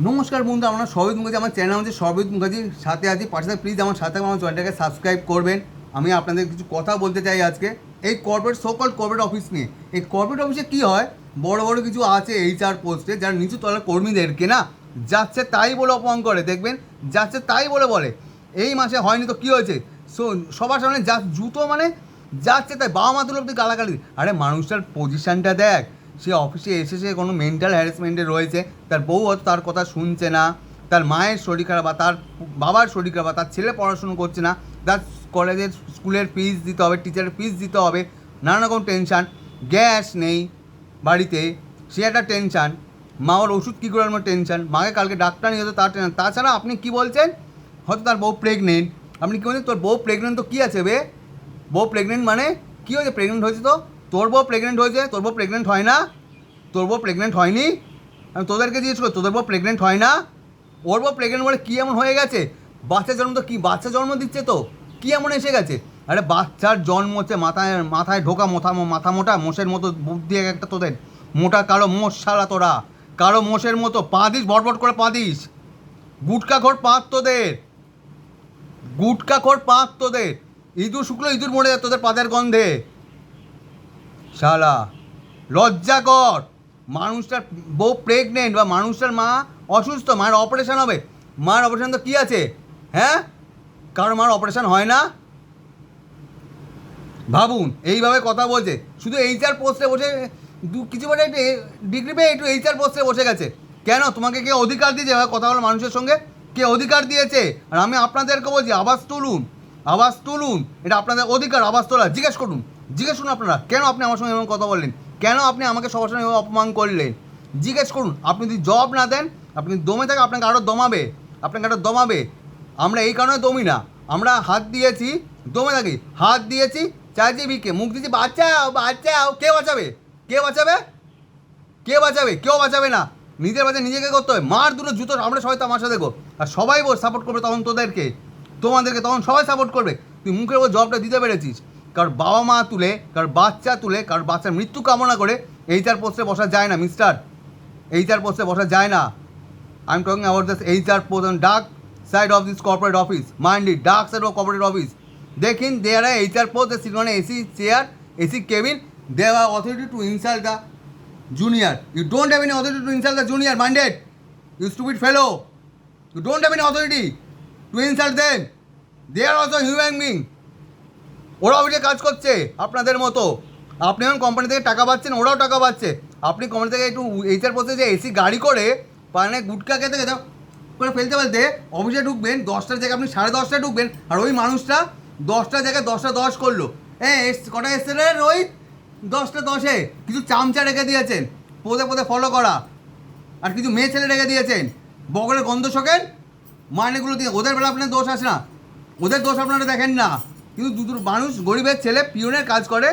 নমস্কার বন্ধু, আমরা সৌভিত মুখার্জি, আমার চ্যানেল হচ্ছে সৌভিত মুখার্জির সাথে আছি। পাশে প্লিজ আমার সাথে আমার চ্যানেলটাকে সাবস্ক্রাইব করবেন। আমি আপনাদের কিছু কথা বলতে চাই আজকে এই কর্পোরেট সোকল কর্পোরেট অফিস নিয়ে। এই কর্পোরেট অফিসে কী হয়, বড় বড় কিছু আছে এইচআর পোস্টে, যারা নিচু তলার কর্মীদেরকে না যাচ্ছে তাই বলে অপমান করে, দেখবেন যাচ্ছে তাই বলে এই মাসে হয়নি তো কী হয়েছে, সবার সামনে যা জুতো মানে যাচ্ছে তাই বাবা মা তুলে গালাগালি। আরে মানুষটার পজিশানটা দেখ, সে অফিসে এসে সে কোনো মেন্টাল হ্যারাসমেন্টে রয়েছে, তার বউ হয়তো তার কথা শুনছে না, তার মায়ের শরীর খারাপ বা তার বাবার শরীর খারাপ বা তার ছেলে পড়াশুনো করছে না, তার কলেজের স্কুলের ফিস দিতে হবে, টিচারের ফিস দিতে হবে, নানা রকম টেনশান, গ্যাস নেই বাড়িতে সে একটা টেনশান, মাওয়ার ওষুধ কী করে আনবো টেনশান, মাকে কালকে ডাক্তার নিয়ে যেত তার টেনশান। তাছাড়া আপনি কী বলছেন, হয়তো তার বউ প্রেগনেন্ট, আপনি কী বলছেন তোর বউ প্রেগনেন্ট তো কী আছে বে, বউ প্রেগনেন্ট মানে কী হয়েছে, প্রেগনেন্ট হয়েছে তো তোর বউ প্রেগনেন্ট হয়েছে, তোর বউ প্রেগনেন্ট হয় না, তোর বউ প্রেগনেন্ট হয়নি, আমি তোদেরকে জিজ্ঞেস করি তোদের বউ প্রেগনেন্ট হয় না, ওর বউ প্রেগনেন্ট বলে কী এমন হয়ে গেছে, বাচ্চা জন্ম তো কী বাচ্চা জন্ম দিচ্ছে তো কী এমন এসে গেছে। আরে বাচ্চার জন্ম হচ্ছে মাথায় মাথায় ঢোকা মাথা মোটা মোষের মতো বুদ্ধি একটা তোদের, মোটা কালো মোষ শালা তোরা, কালো মোষের মতো পা দিস বটবট করে পা দিস, গুটকাখোর পাত তোদের, গুটকাখোর পাত তোদের, ইঁদুর শুকলো ইঁদুর মরে যায় তোদের পাতের গন্ধে শালা, লজ্জা কর। মানুষটার বউ প্রেগনেন্ট বা মানুষটার মা অসুস্থ, মায়ের অপারেশন হবে, মায়ের অপারেশন তো কী আছে, হ্যাঁ কারণ মার অপারেশন হয় না, ভাবুন এইভাবে কথা বলছে, শুধু এইচআর পোস্টে বসে কিছু বলে একটু ডিগ্রি পেয়ে একটু এইচআর পোস্টে বসে গেছে। কেন তোমাকে কে অধিকার দিয়েছে কথা বলো মানুষের সঙ্গে, কে অধিকার দিয়েছে? আর আমি আপনাদেরকে বলছি আওয়াজ তুলুন, আওয়াজ তুলুন, এটা আপনাদের অধিকার আওয়াজ তোলা। জিজ্ঞেস করুন আপনারা কেন আপনি আমার সঙ্গে এমন কথা বললেন, কেন আপনি আমাকে সবার সঙ্গে এভাবে অপমান করলেন, জিজ্ঞেস করুন। আপনি যদি জব না দেন, আপনি দমে থাকে আপনাকে আরও দমাবে, আপনাকে আরও দমাবে। আমরা এই কারণে দমি না, আমরা হাত দিয়েছি দমে থাকি, হাত দিয়েছি চাইছি ভিকে, মুখ দিয়েছি বাঁচাও বাঁচাও, কে বাঁচাবে, কে বাঁচাবে, কে বাঁচাবে, কেউ বাঁচাবে না, নিজের বাঁচা নিজেকে করতে হবে। মার দুটো জুতো আমরা সবাই তামাশা দেখো, আর সবাই সাপোর্ট করবে তখন তোদেরকে, তোমাদেরকে তখন সবাই সাপোর্ট করবে। তুই মুখের ওপর জবটা দিতে পেরেছিস, কারোর বাবা মা তুলে, কারোর বাচ্চা তুলে, কারোর বাচ্চার মৃত্যু কামনা করে এইচআর পোস্টে বসা যায় না মিস্টার, এইচআর পোস্টে বসা যায় না। I am talking about this HR post on dark side of this corporate office. Mind it, dark side of corporate office. They think they are a HR post, they sit on a AC chair, AC cabin, they have authority to insult the junior. You don't have any authority to insult the junior, mind it. You stupid fellow. You don't have any authority to insult them. They are also human being. ওরা অফিসে কাজ করছে আপনাদের মতো, আপনি এখন company থেকে টাকা পাচ্ছেন, ওরাও টাকা পাচ্ছে। আপনি কোম্পানি থেকে একটু এইচআর পোস্টে যে এসি গাড়ি করে মানে গুটকা খেতে খেতে করে ফেলতে অফিসে ঢুকবেন, 10টার জায়গায় আপনি 10:30টায় ঢুকবেন, আর ওই মানুষটা 10টার জায়গায় 10:10 করলো। কটা এসছে রে রোহিত, 10:10 কিছু চামচা রেখে দিয়েছেন পদে ফলো করা, আর কিছু মেয়ে ছেলে রেখে দিয়েছেন বগলের গন্ধ শোকেন মাইনেগুলো দিয়ে। ওদের বেলা আপনার দোষ আসে না, ওদের দোষ আপনারা দেখেন না, কিন্তু দুটো মানুষ গরিবের ছেলে পিওনের কাজ করে,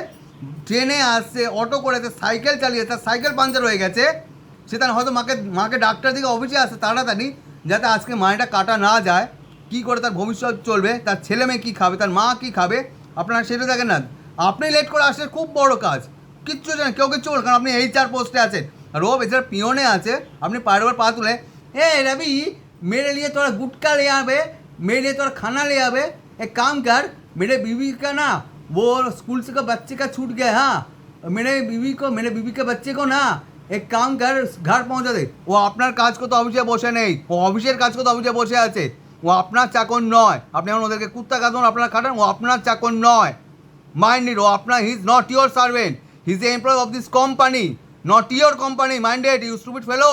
ট্রেনে আসছে, অটো করেছে, সাইকেল চালিয়ে, তার সাইকেল পাঞ্চার হয়ে গেছে, সে তার হয়তো মাকে ডাক্তার দিকে অফিসে আসে তাড়াতাড়ি, যাতে আজকে মায়েটা কাটা না যায়, কী করে তার ভবিষ্যৎ চলবে, তার ছেলে মেয়ে কী খাবে, তার মা কী খাবে, আপনারা সেটা দেখেন না। আপনি লেট করে আসলে খুব বড় কাজ, কিচ্ছু জানেন কেউ কিচ্ছু বল, কারণ আপনি এইচআর পোস্টে আছেন, আর ও বেচারা পিওনে আছে। আপনি পায়ের ওপর পা তুলে रवि मेरे लिए थोड़ा गुटखा ले आवे, मेरे लिए थोड़ा खाना ले आवे, एक काम कर मेरे बीवी का ना वो स्कूल से का बच्चे का छूट गया, हाँ मेरे बीवी के बच्चे को ना एक काम कर घर पहुंचा दे। ও আপনার কাজ করতে অফিসে বসে নেই, ও অফিসের কাজ করতে অফিসে বসে আছে, ও আপনার চাকর নয়। আপনি এখন ওদেরকে কুত্তা কাঁদন আপনার খাটান, ও আপনার চাকর নয়, মাইন্ড ইট। ও আপনার he is not your servant, he is a employee of this company, not your company, mind it you stupid fellow,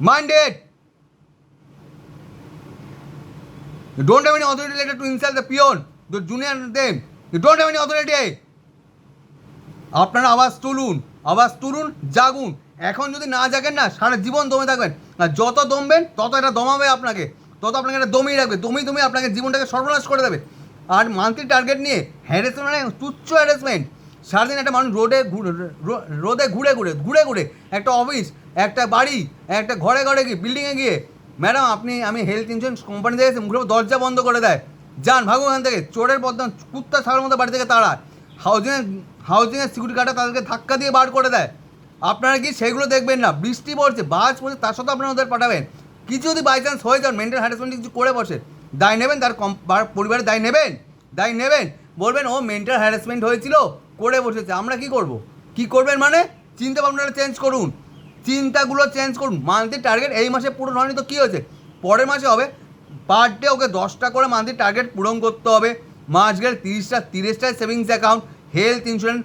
mind it. You don't have any authority later to insult the peon, the junior them. You don't have any authority. আপনারা আওয়াজ তুলুন, জাগুন। এখন যদি না জাগেন না সারা জীবন দমে থাকবেন, আর যত দমবেন তত এটা দমাবে আপনাকে, তত আপনাকে এটা দমিয়ে রাখবে, দমিয়ে আপনাকে জীবনটাকে সর্বনাশ করে দেবে। আর মান্থলি টার্গেট নিয়ে হ্যারাসমেন্ট মানে তুচ্ছ হ্যারাসমেন্ট। সারাদিন একটা মানুষ রোদে ঘুরে একটা অফিস, একটা বাড়ি, একটা ঘরে গিয়ে বিল্ডিংয়ে গিয়ে, ম্যাডাম আমি হেলথ ইন্স্যুরেন্স কোম্পানি থেকে এসে মুখের দরজা বন্ধ করে দেয়, যান ভাগো ওখান থেকে, চোরের বদনাম কুত্তা ছাড়ার মতো বাড়ি থেকে তাড়ায়, হাউজিংয়ের সিকিউরিটি গার্ডটা তাদেরকে ধাক্কা দিয়ে বার করে দেয়। আপনারা কি সেগুলো দেখবেন না? বৃষ্টি পড়ছে, বাজ পড়ছে, তার সাথে আপনারা ওদের পাঠাবেন। কিছু যদি বাই চান্স হয়ে যান, মেন্টাল হ্যারাসমেন্ট কিছু করে বসে, দায় নেবেন? তার পরিবারের দায় নেবেন? দায় নেবেন? বলবেন ও মেন্টাল হ্যারাসমেন্ট হয়েছিল, করে বসেছে, আমরা কি করব? কি করবেন মানে? চিন্তা ভাবনাটা চেঞ্জ করুন, চিন্তাগুলো চেঞ্জ করুন। মান্থলি টার্গেট এই মাসে পূরণ হয়নি তো কী হয়েছে, পরের মাসে হবে। পার ডে ওকে 10টা করে মান্থলি টার্গেট পূরণ করতে হবে। মাস গেলে 30টা savings account, health insurance,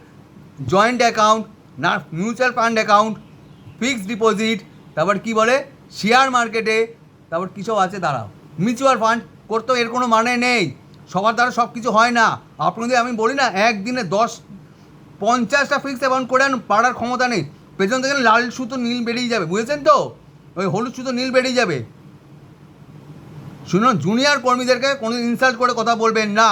joint account, না mutual fund account, fixed deposit, তারপর কি বলে শেয়ার মার্কেটে, তারপর কিছু আছে দাঁড়াও, মিউচুয়াল ফান্ড করতেও এর কোনো মানে নেই। সবার দ্বারা সব কিছু হয় না। আপনাদের আমি বলি না, একদিনে 50টা ফিক্সড অ্যাকাউন্ট করে আন, পাড়ার ক্ষমতা নেই। পেছন থেকে লাল সুতো নীল বেরিয়ে যাবে, বুঝেছেন তো? ওই হলুদ সুতো নীল বেরিয়ে যাবে। শুনুন, জুনিয়র কর্মীদেরকে কোনো ইনসাল্ট করে কথা বলবেন না।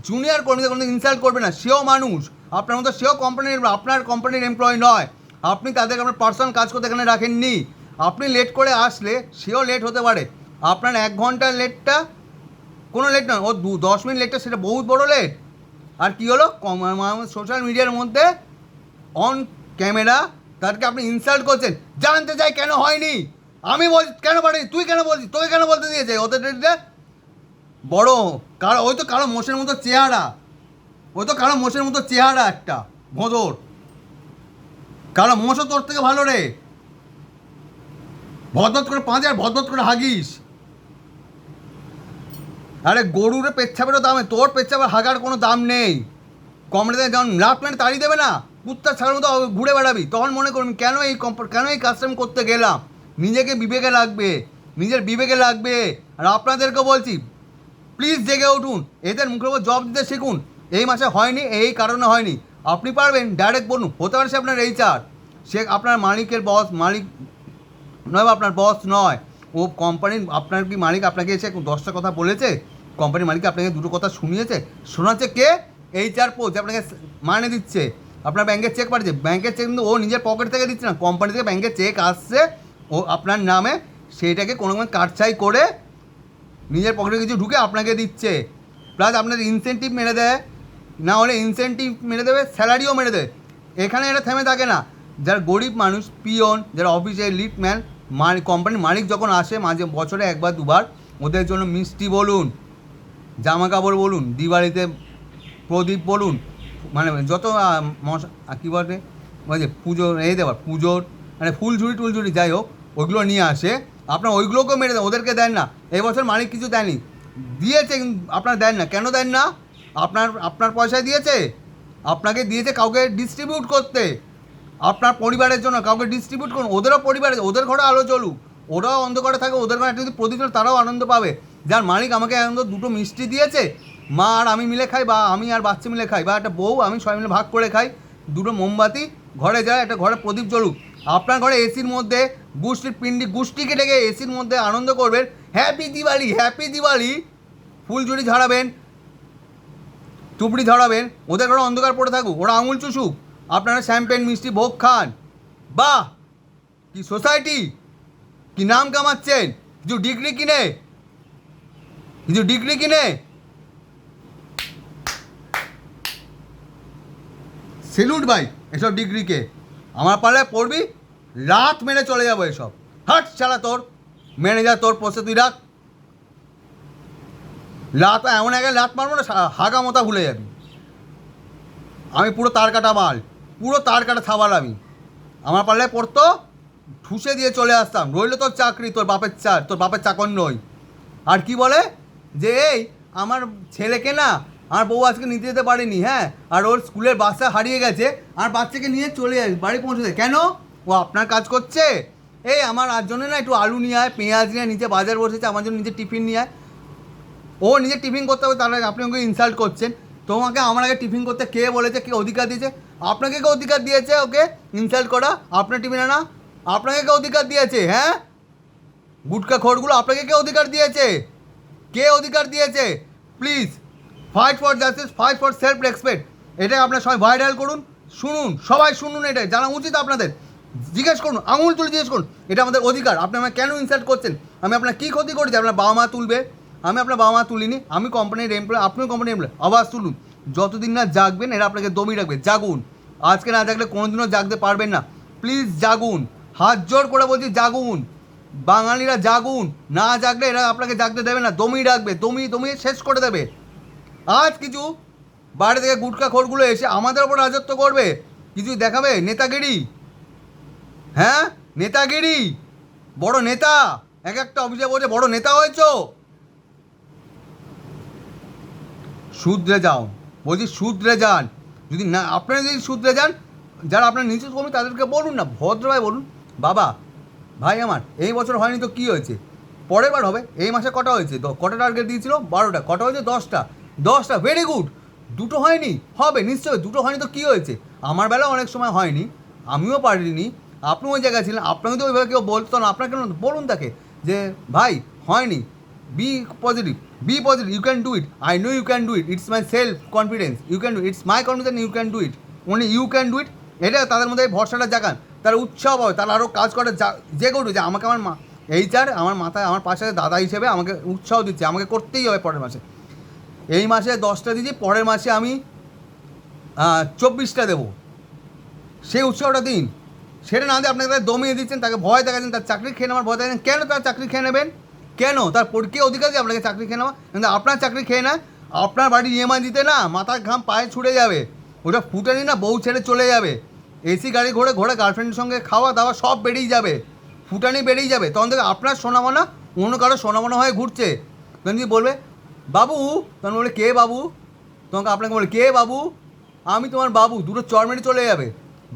জুনিয়র কর্মীদের কোনো ইনসাল্ট করবেন না। সেও মানুষ, আপনার মতো সেও কোম্পানির, আপনার কোম্পানির এমপ্লয়ি নয়। আপনি তাদেরকে আপনার পার্সোনাল কাজ করতে এখানে রাখেননি। আপনি লেট করে আসলে সেও লেট হতে পারে। আপনার 1 ঘন্টার লেটটা কোনো লেট নয়, ও 10 মিনিট লেটটা সেটা বহুত বড় লেট। আর কী হলো, সোশ্যাল মিডিয়ার মধ্যে অন ক্যামেরা তাদেরকে আপনি ইনসাল্ট করছেন। জানতে চাই কেন হয়নি, আমি বলছি কেন পারিনি, তুই কেন বলছিস, তোকে কেন বলতে দিয়েছে? ওদের বড় কারো, ওই তো কারো মোষের মতো চেহারা, ওই তো কারো মোষের মতো চেহারা একটা ভোঁদর। কারো মোষও তোর থেকে ভালো রে, ভদ্রত করে পাঁচ আর ভদ্রত করে হাগিস। আরে গরুরে পেচ্ছাপেরও দামে, তোর পেচ্ছাপের হাগার কোনো দাম নেই। কমরেতে যেমন লাভ প্যান্ট তাড়িয়ে দেবে না, কুত্তার ছাড়ার মতো ঘুরে বেড়াবি, তখন মনে করবি কেন এই কাস্টম করতে গেলাম। নিজেকে বিবেকে লাগবে, নিজের বিবেকে লাগবে। আর আপনাদেরকে বলছি, প্লিজ জেগে উঠুন, এদের মুখের উপর জব দিতে শিখুন। এই মাসে হয়নি, এই কারণে হয়নি। আপনি পারবেন, ডাইরেক্ট বলুন। হতে পারে সে আপনার HR, সে আপনার মালিকের বস, মালিক নয় বা আপনার বস নয়, ও কোম্পানির। আপনার কি মালিক আপনাকে এসে 10টা কথা বলেছে? কোম্পানির মালিক আপনাকে 2টো কথা শুনিয়েছে? শোনাচ্ছে কে? HR পোস্ট আপনাকে মাইনে দিচ্ছে, আপনার ব্যাংকের চেক পাঠিয়েছে। ব্যাংকের চেক কিন্তু ও নিজের পকেট থেকে দিচ্ছে না, কোম্পানি থেকে ব্যাংকের চেক আসছে ও আপনার নামে, সেইটাকে কোনো কাটছাই করে নিজের পকেটে কিছু ঢুকে আপনাকে দিচ্ছে। প্লাস আপনার ইনসেন্টিভ মেরে দেয়, না হলে ইনসেন্টিভ মেরে দেবে, স্যালারিও মেরে দেবে। এখানে এটা থেমে থাকে না। যারা গরিব মানুষ, পিয়ন, যারা অফিসের লিডম্যান, কোম্পানির মালিক যখন আসে মাঝে বছরে 1বার 2বার, ওদের জন্য মিষ্টি বলুন, জামা কাপড় বলুন, দিওয়ালিতে প্রদীপ বলুন, মানে যত কী বলে ওই যে পুজো এই দেওয়ার, পুজোর মানে ফুলঝুরি টুলঝুরি যাই হোক, ওইগুলো নিয়ে আসে। আপনার ওইগুলোকেও মেরে দেন, ওদেরকে দেন না। এবছর মালিক কিছু দেয়নি, দিয়েছে কিন্তু আপনারা দেন না। কেন দেন না? আপনার পয়সায় দিয়েছে, আপনাকে দিয়েছে কাউকে ডিস্ট্রিবিউট করতে, আপনার পরিবারের জন্য কাউকে ডিস্ট্রিবিউট করুন। ওদেরও পরিবারে, ওদের ঘরে আলো জ্বলুক, ওরাও অন্ধকারে থাকে, ওদের ঘরে যদি প্রদীপ, তারাও আনন্দ পাবে। যার মালিক আমাকে আনন্দ 2টো মিষ্টি দিয়েছে, মা আর আমি মিলে খাই, বা আমি আর বাচ্চা মিলে খাই, বা একটা বউ আমি সবাই মিলে ভাগ করে খাই, 2টো মোমবাতি ঘরে যায়, একটা ঘরে প্রদীপ জ্বলুক। আপনার ঘরে এসির মধ্যে গোষ্ঠীকে ডেকে এসির মধ্যে আনন্দ করবেন। হ্যাপি দিওয়ালি, হ্যাপি দিওয়ালি, ফুলঝুরি ঝাড়াবেন, টুপড়ি ধরাবেন, ওদের ঘরে অন্ধকার পড়ে থাকুক, ওরা আঙুল চুষুক, আপনারা শ্যাম্পেন মিষ্টি ভোগ খান। বাহ, কি সোসাইটি, কি নাম কামাচ্ছেন! কিছু ডিগ্রি কিনে সেলুট ভাই এসব ডিগ্রিকে। আমার পাল্লায় পড়বি, লাত মেরে চলে যাবো এসব। হাট ছাড়া তোর ম্যানেজার, তোর পোস্টে তুই রাখ। লাত এমন আগে লাত মারবো না, হাগা মতা ভুলে যাবি। আমি পুরো তার কাটা মাল, পুরো তার কাটা ছাবাল আমি। আমার পাল্লায় পড়তো, ঠুসে দিয়ে চলে আসতাম। রইল তোর চাকরি, তোর বাপের চাকর নই। আর কি বলে যে এই আমার ছেলেকে না আমার বউ আজকে নিতে যেতে পারেনি, হ্যাঁ, আর ওর স্কুলের বাসটা হারিয়ে গেছে, আর বাচ্চাকে নিয়ে চলে যায়, বাড়ি পৌঁছে দেয়। কেন? ও আপনার কাজ করছে। এই আমার আর জন্য না একটু আলু নিয়ে আয়, পেঁয়াজ নিয়ে, নিচে বাজার বসেছে, আমার জন্য নিজে টিফিন নিয়ে আয়। ও নিজে টিফিন করতে হবে, তার আগে আপনি ওকে ইনসাল্ট করছেন। তোমাকে আমার আগে টিফিন করতে কে বলেছে, কে অধিকার দিয়েছে? আপনাকে কে অধিকার দিয়েছে ওকে ইনসাল্ট করা? আপনার টিফিন আনা আপনাকে কে অধিকার দিয়েছে? হ্যাঁ, গুটকা খোরগুলো, আপনাকে কে অধিকার দিয়েছে? কে অধিকার দিয়েছে? Please fight for justice, fight for self respect. এটা আপনার সবাই ভাইরাল করুন, শুনুন, সবাই শুনুন, এটা জানা উচিত আপনাদের। জিজ্ঞেস করুন, আঙুল তুলে জিজ্ঞেস করুন, এটা আমাদের অধিকার। আপনি আমাকে কেন ইনসাল্ট করছেন? আমি আপনার কী ক্ষতি করেছি? আপনার বাবা মা তুলবে, আমি আপনার বাবা মা তুলিনি। আমি কোম্পানির এমপ্লয়, আপনিও কোম্পানির এমপ্লয়। আওয়াজ তুলুন, যতদিন না জাগবেন এরা আপনাকে দমিয়ে রাখবে। জাগুন, আজকে না জাগলে কোনোদিনও জাগতে পারবেন না। প্লিজ জাগুন, হাত জোর করে বলছি জাগুন, বাঙালিরা জাগুন, না জাগলে এরা আপনাকে জাগতে দেবে না, দমিয়ে রাখবে, দমিয়ে শেষ করে দেবে। আজ কিছু বাইরে থেকে গুটকা খোরগুলো এসে আমাদের ওপর রাজত্ব করবে, কিছু দেখাবে নেতাগিরি, হ্যাঁ নেতাগিরি, বড় নেতা, এক একটা অফিসে বসে বড় নেতা হয়েছো। শুধরে যাও বলছি, শুধরে যান। যদি না আপনারা যদি শুধরে যান, যারা আপনার নিচু কর্মী তাদেরকে বলুন না, ভদ্রভাবে বলুন, বাবা ভাই আমার এই বছর হয়নি তো কী হয়েছে, পরের বার হবে, এই মাসে কটা হয়েছে, কটা টার্গেট দিয়েছিল 12টা, কটা হয়েছে 10টা, ভেরি গুড, দুটো হয়নি, হবে নিশ্চয়ই, দুটো হয়নি তো কী হয়েছে, আমার বেলা অনেক সময় হয়নি, আমিও পারিনি, আপনিও ওই জায়গায় ছিলেন, আপনাকে তো ওইভাবে কেউ বলতো না, আপনাকে বলুন তাকে যে ভাই হয়নি, be positive, you can do it, I know you can do it, it's my self confidence, you can do it's my confidence, you can do it, only you can do it. এটা তাদের মধ্যে ভরসাটা জাগান, তারা উৎসাহ পাবে, তারা আরও কাজ করে, যে করুন, যে আমাকে আমার এইচআর আমার মাথায় আমার পাশে দাদা হিসেবে আমাকে উৎসাহ দিচ্ছে, আমাকে করতেই হবে পরের মাসে, এই মাসে 10টা দিয়েছি, পরের মাসে আমি 24টা দেবো, সেই উৎসাহটা দিন। সেটা না দিয়ে আপনাকে তাকে দমিয়ে দিচ্ছেন, তাকে ভয় দেখাচ্ছেন, তার চাকরি খেয়ে নেওয়ার ভয় দেখাচ্ছেন। কেন তার চাকরি খেয়ে নেবেন, কেন তার কে অধিকার দিয়ে আপনাকে চাকরি খেয়ে নেওয়া, কিন্তু আপনার চাকরি খেয়ে নেয়, আপনার বাড়ির ইএমআই দিতে না মাথার ঘাম পায়ে ছুটে যাবে, ওটা ফুটানি না বউ ছেড়ে চলে যাবে, এসি গাড়ি ঘোড়ে গার্লফ্রেন্ডের সঙ্গে খাওয়া দাওয়া সব বেরিয়ে যাবে, ফুটানি বেরিয়ে যাবে, তখন থেকে আপনার সোনামোনা অন্য কারো সোনামোনা হয়ে ঘুরছে। তখন যদি বলবে বাবু, তখন বলে কে বাবু, তখন আপনাকে বলে কে বাবু, আমি তোমার বাবু, দুটো চর মেরে চলে যাবে,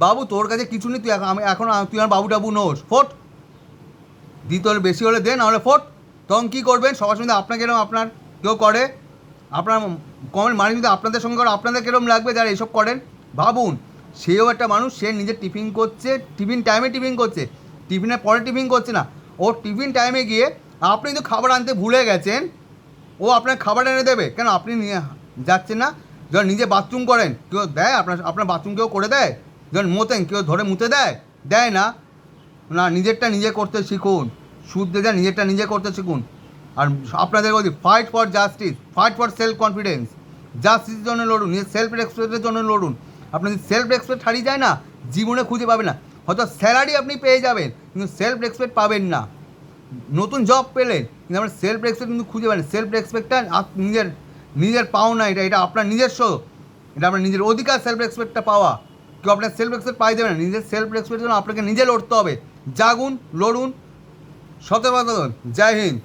বাবু তোর কাছে কিছু নেই, তুই এখন তুই আমার বাবু টাবু নোস, ফোট দিতে হলে বেশি হলে দে, না হলে ফোট। তখন কী করবেন, সবার সঙ্গে আপনাকে এরকম আপনার কেউ করে, আপনার কমেন্ট মানে যদি আপনাদের সঙ্গে করে আপনাদের কীরকম লাগবে যারা এসব করেন। ভাবুন, সেও একটা মানুষ, সে নিজে টিফিন করছে, টিফিন টাইমে টিফিন করছে, টিফিনের পরে টিফিন করছে না, ওর টিফিন টাইমে গিয়ে আপনি কিন্তু খাবার আনতে ভুলে গেছেন, ও আপনার খাবার এনে দেবে, কেন আপনি নিয়ে যাচ্ছেন না? যখন নিজে বাথরুম করেন কেউ দেয়, আপনার বাথরুম কেউ করে দেয়? যখন মোতেন কেউ ধরে মুতে দেয়? দেয় না। না, নিজেরটা নিজে করতে শিখুন, শুদ্ধে যা নিজেরটা নিজে করতে শিখুন। আর আপনাদের বলছি, fight for justice, fight for self confidence, জাস্টিসের জন্য লড়ুন, নিজের সেলফ রেসপেক্টের জন্য লড়ুন। আপনার যদি সেলফ রেসপেক্ট হারিয়ে যায় না, জীবনে খুঁজে পাবেন না, হয়তো স্যালারি আপনি পেয়ে যাবেন কিন্তু সেলফ রেসপেক্ট পাবেন না। নতুন জব পেলেন কিন্তু আপনার সেলফ রেসপেক্ট কিন্তু খুঁজে পাবেন, সেলফ রেসপেক্টটা নিজের পাওনা, এটা আপনার নিজস্ব, এটা আপনার নিজের অধিকার, সেলফ রেসপেক্টটা পাওয়া। কেউ আপনার সেলফ রেসপেক্ট পাই দেবে না, নিজের সেলফ রেসপেক্টের জন্য আপনাকে নিজে লড়তে হবে। জাগুন, লড়ুন, সতর্ক থাকুন। জয় হিন্দ।